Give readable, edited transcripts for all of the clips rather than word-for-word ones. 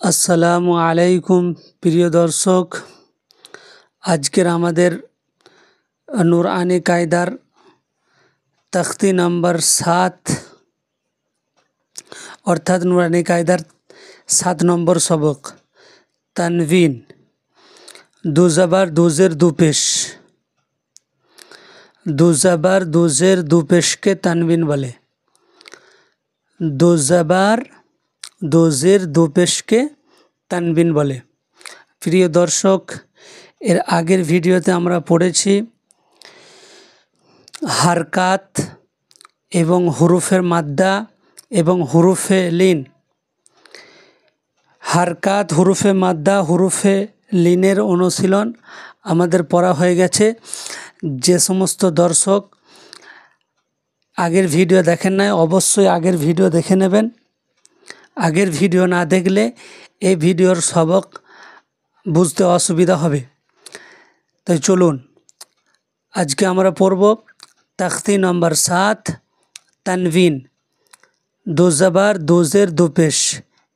আসসালামু আলাইকুম প্রিয় দর্শক, আজকের আমাদের নুরআনি কায়দার তখতি নম্বর 7 অর্থাৎ নুরআনি কায়দার 7 নম্বর সবক তানবিন। দু জবর দু জের দু পেশ, দু জবর দু জের দু পেশকে তানবিন বলে। দু জবর দু জের দু পেশকে তানবিন বলে। প্রিয় দর্শক, এর আগের ভিডিওতে আমরা পড়েছি হারকাত এবং হুরুফের মাদ্দা এবং হুরুফে লিন। হারকাত, হুরুফে মাদ্দা, হুরুফে লিনের অনুশীলন আমাদের পড়া হয়ে গেছে। যে সমস্ত দর্শক আগের ভিডিও দেখেন নাই, অবশ্যই আগের ভিডিও দেখে নেবেন। আগের ভিডিও না দেখলে এই ভিডিওর সবক বুঝতে অসুবিধা হবে। তাই চলুন আজকে আমরা পড়ব তখতি নম্বর 7 তানবিন। দু জবর দু জের দু পেশ,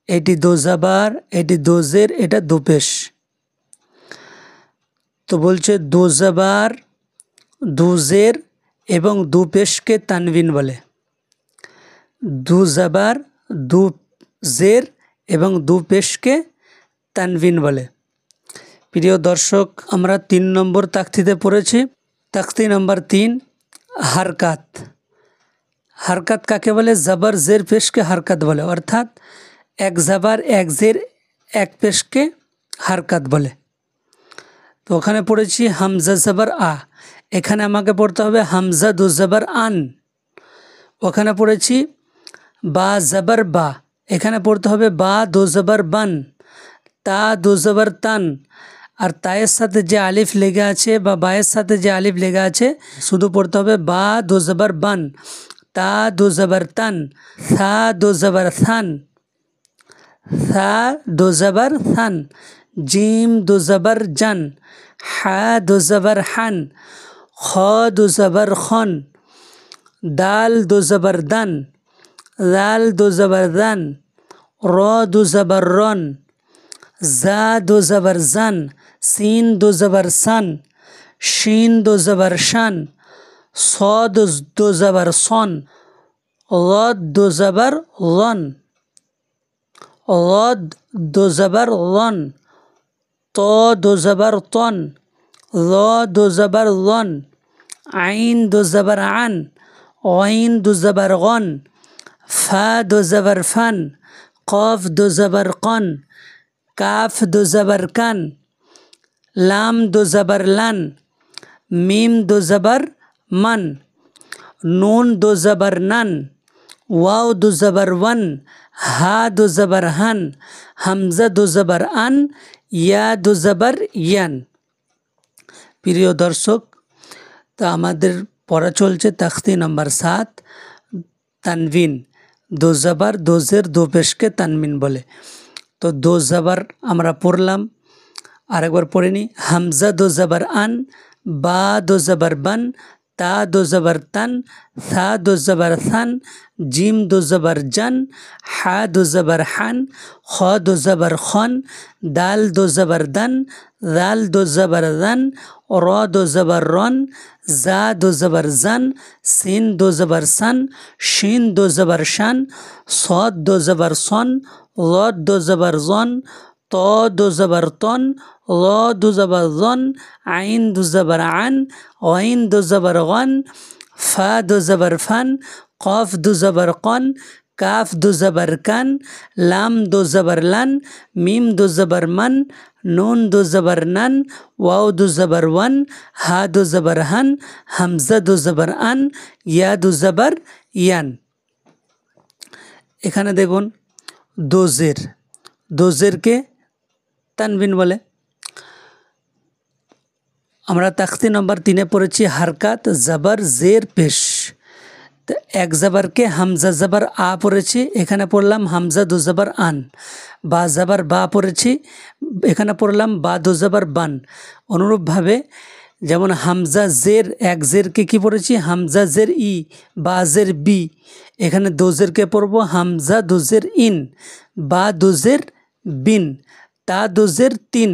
এটি দু জবর, এটি দু জের, এটা দু পেশ। তো বলছে দু জবর দু জের এবং দু পেশকে তানবিন বলে। দু জবর দু জের এবং দু পেশকে তানবিন বলে। প্রিয় দর্শক, আমরা 3 নম্বর তাকতিতে পড়েছি। তাকতি নম্বর 3 হারকাত। হারকাত কাকে বলে? জবর জের পেশকে হারকাত বলে, অর্থাৎ এক জবর এক জের এক পেশকে হারকাত বলে। তো ওখানে পড়েছি হামজা জবর আ, এখানে আমাকে পড়তে হবে হামজা দু জবর আন। ওখানে পড়েছি বা জবর বা, এখানে পড়তে হবে বা দু জবর বান, তা দু জবর তান। আর তায়ের সাথে যে আলিফ লেগে আছে বা বায়ের সাথে যে আলিফ লেগে আছে শুধু পড়তে হবে বা দু জবর বান, তা দু জবর তান, থা দু জবর থান, থা দু জবর থান, জিম দু জবর জান, হা দু জবর হান, খ দু জবর খন, দাল দু জবর দান, লাল দু জবর দান, র দু জবর রন, জা দু জবর জান, সিন দু জবর সান, শিন দু জবর শান, صاد দু জবর সন, ضاد দু জবর লন, ضاد দু জবর লন, ত দু জবর তন, ল দু জবর লন, আইন দু জবর আন, গইন দু জবর গন, ফা দু জবর ফান, কফ দু জবর কন, কাফ দু জবর কান, লাম দু জবর লান, মিম দু জবর মান, নুন দু জবর নান, ওয়াও দু জবর ওয়ান, হা দু জবর হান, হামজা দু জবর আন, ইয়া দু জবর ইয়ান। প্রিয় দর্শক, তা আমাদের পড়া চলছে তখতি নম্বর 7 তানবিন। দু জবর দু জের দু পেশকে তানবিন বলে। তো দু জবর আমরা পড়লাম, আরেকবার পড়ে নিই। হামজা দু জবর আন, বা দু জবর বান, তা দু জবর তান, থা দু জবর থান, জিম দু জবর জান, হা দু জবর হান, খ দু জবর খন, দাল দু জবর দান, লাল দু জবর দান, র দু জবর রন, জা দু জবর জান, সিন দু জবর সান, শিন দু জবর শান, صاد দু জবর সন, ضاد দু জবর জন, ত দু জবর তন, ল দু জবর জন, আইন দু জবর আন, গইন দু জবর গন, ফা দু জবর ফান, কফ দু জবর কন, কাফ দু জবর কান, লাম দু জবর লান, মিম দু জবর মান, নুন দু জবর নান, ওয়াও দু জবর ওয়ান, হা দু জবর হান, হামজা দু জবর আন, ইয়া দু জবর ইয়ান। এখানে দেখুন দু জের, দু জেরকে তানবিন বলে। আমরা তখতি নম্বর 3 পড়েছি হারকাত জবর জের পেশ। তো এক জবরকে হামজা জবর আ পড়েছি, এখানে পড়লাম হামজা দু জবর আন। বা জবর বা পড়েছি, এখানে পড়লাম বা দু জবর বান। অনুরূপভাবে যেমন হামজা জের এক জেরকে কি পড়েছি হামজা জের ই, বা জের বি, এখানে দু জেরকে পড়ব হামজা দু জের ইন, বা দু জের বিন, তা দুজের তিন,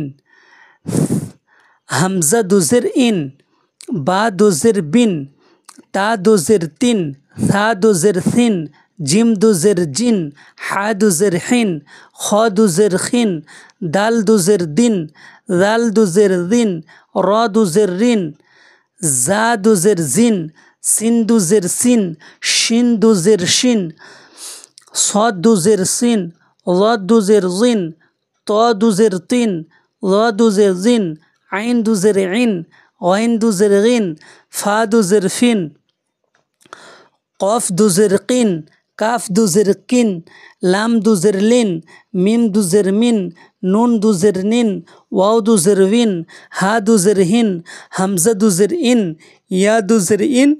হামজা দুজের ইন, বা দুজের বিন, তা দুজের তিন, সা দুজের সিন, জিম দুজের জিন, হা দুজের হিন, খ দুজের খিন, দাল দুজের দিন, জাল দুজের দিন, র দুজের রিন, জা দুজের জিন, সিন দুজের সিন, শিন দুজের শিন, صاد দুজের সিন, ল দুজের জিন, ত দুজের তিন, ল দুজের জিন, আইন দুজের ইন, ওয়াইন দুজের গিন, ফা দুজের ফিন, কফ দুজের কিন, কাফ দুজের কিন, লাম দুজের লিন, মিম দুজের মিন, নুন দুজের নিন, ওয়াও দুজের উইন, হা দুজের হিন, হামজা দুজের ইন, ইয়া দুজের ইন,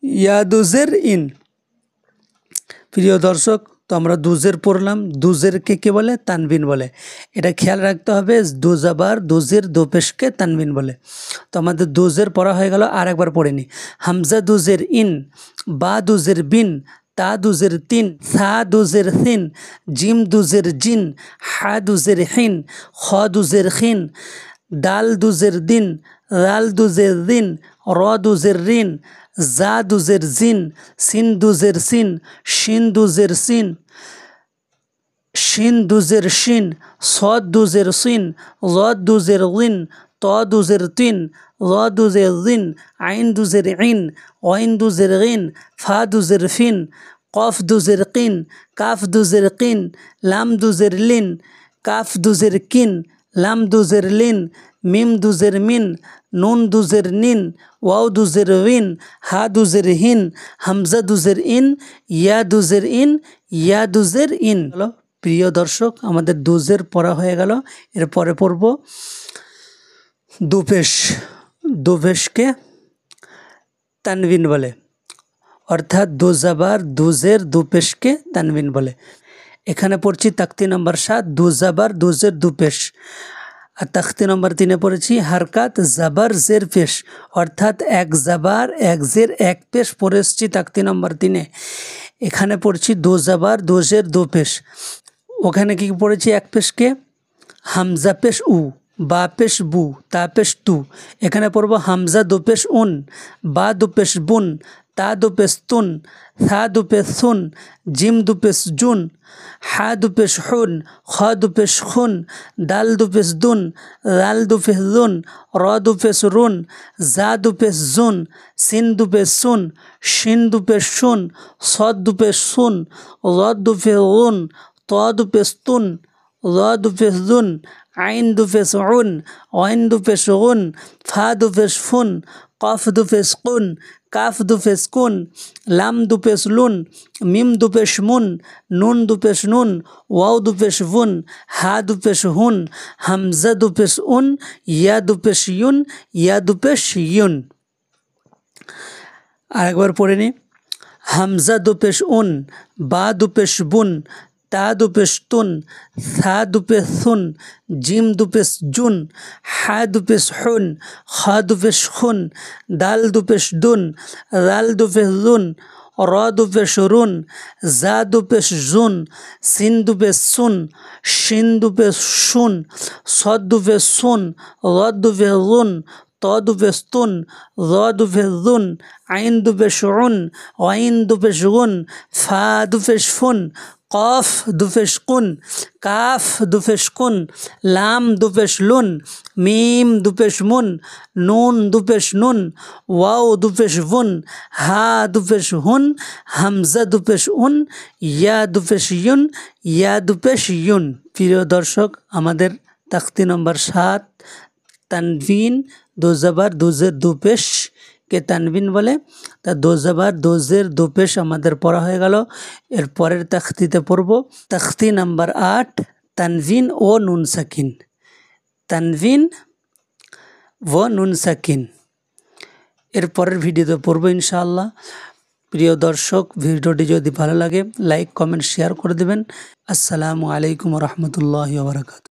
ইয়া দুজের ইন। প্রিয় দর্শক, তো আমরা দুজের পড়লাম। দুজেরকে কে বলে? তানবিন বলে। এটা খেয়াল রাখতে হবে, দুজাবার দুজের দোপেশকে তানবিন বলে। তো আমাদের দুজের পড়া হয়ে গেল, আর একবার পড়ে নি। হামজা দুজের ইন, বা দুজের বিন, তা দুজের তিন, সা দুজের সিন, জিম দুজের জিন, হা দুজের হিন, খ দুজের খিন, দাল দুজের দিন, রাল দুজের দিন, র দুজের রিন, জা দুজের জিন, সিন দুজের সিন, শিন দুজের সিন, শিন দুজের শিন, সদ দুজের সিন, ল দুজের লিন, ত দুজের তিন, ল দুজের দিন, আইন দুজের ইন, ওয়াইন দুজের গিন, ফা দুজের ফিন, কফ দুজের কিন, কাফ দুজের কিন, লাম দুজের লিন, কাফ দুজের কিন, লাম দুজের লিন, মিম দুজের মিন, নুন দুজের নিন, ওয়াও দুজের উইন, হা দুজের হিন, হামজা দুজের ইন, ইয়া দুজের ইন, ইয়া দুজের ইন। হলো প্রিয় দর্শক, আমাদের দুজের পড়া হয়ে গেল। এরপরে পড়ব দুপেশ। দুপেশকে তানবিন বলে, অর্থাৎ দুজাবার দুজের দুপেশকে তানবিন বলে। এখানে পড়ছি তাকতি নম্বর 7, দুজাবার দুজের দুপেশ। আর তাকতি নম্বর 3 পড়েছি হারকাত জাবার জের পেশ, অর্থাৎ এক জাবার এক জের এক পেশ পড়ে এসছি তাকতি নম্বর 3। এখানে পড়ছি দুজাবার দুজের দুপেশ। ওখানে কি পড়েছি এক পেশকে? হামজা পেশ উ, বা পেশ বু, তা পেশ তু। এখানে পড়ব হামজা দুপেশ উন, বা দুপেশ বুন, তা দুপেশ তুন, থা দুপেশ সুন, জিম দুপেশ জুন, হা দুপেশ হুন, খ দুপেশ খুন, দাল দুপেশ দুন, রাল দুপেশ দুন, র দুপেশ রুন, জা দুপেশ জুন, সিন দুপেশ সুন, শিন দুপেশ শুন, সদ দুপেশ সুন, ল দুপেশ উন, ত দুপেশ তুন, ল দুপেশ দুন, আইন দুপেশ উন, ওয়াইন দুপেশ গুন, ফা দুপেশ ফুন, কফ দুপেশ কুন, কাফ দুপেশ কুন, লাম দুপেশ লুন, মিম দুপেশ মুন, নুন দুপেশ নুন, ওয়াও দুপেশ বুন, হা দুপেশ হুন, হামজা দুপেশ উন, ইয়া দুপেশ ইউন, ইয়া দুপেশ ইউন। আরেকবার পড়ে নি। হামজা দুপেশ উন, বা দুপেশ বুন, তা দুপেশ তুন, থা দুপেশ সুন, জিম দুপেশ জুন, হা দুপেশ হুন, খ দুপেশ খুন, দাল দুপেশ দুন, রাল দুপেশ দুন, র দুপেশ রুন, জা দুপেশ জুন, সিন দুপেশ সুন, শিন দুপেশ শুন, সদ দুপেশ সুন, ল দুপেশ লুন, ত দুপেশ তুন, ল দুপেশ দুন, আইন দুপেশ উন, ওয়াইন দুপেশ গুন, ফা দুপেশ ফুন, কফ দুপেশ কুন, কাফ দুপেশ কুন, লাম দুপেশ লুন, মিম দুপেশ মুন, নুন দুপেশ নুন, ওয়াও দুপেশ বুন, হা দুপেশ হুন, হামজা দুপেশ উন, ইয়া দুপেশ ইউন, ইয়া দুপেশ ইউন। প্রিয় দর্শক, আমাদের তাকতি নম্বর 7 তানবিন, দুজাবার দুজের দুপেশ কে তানবিন বলে। তা দুজাবার দুজের দুপেশ আমাদের পড়া হয়ে গেল। এর পরের তাখতিতে পড়ব তাখতি নাম্বার 8, তানবিন ও নুন সাকিন। তানবিন ও নুন সাকিন এর পরের ভিডিওতে পড়ব ইনশাআল্লাহ। প্রিয় দর্শক, ভিডিওটি যদি ভালো লাগে লাইক কমেন্ট শেয়ার করে দেবেন। আসসালামু আলাইকুম রহমতুল্লাহি ওয়া বারাকাতুহু।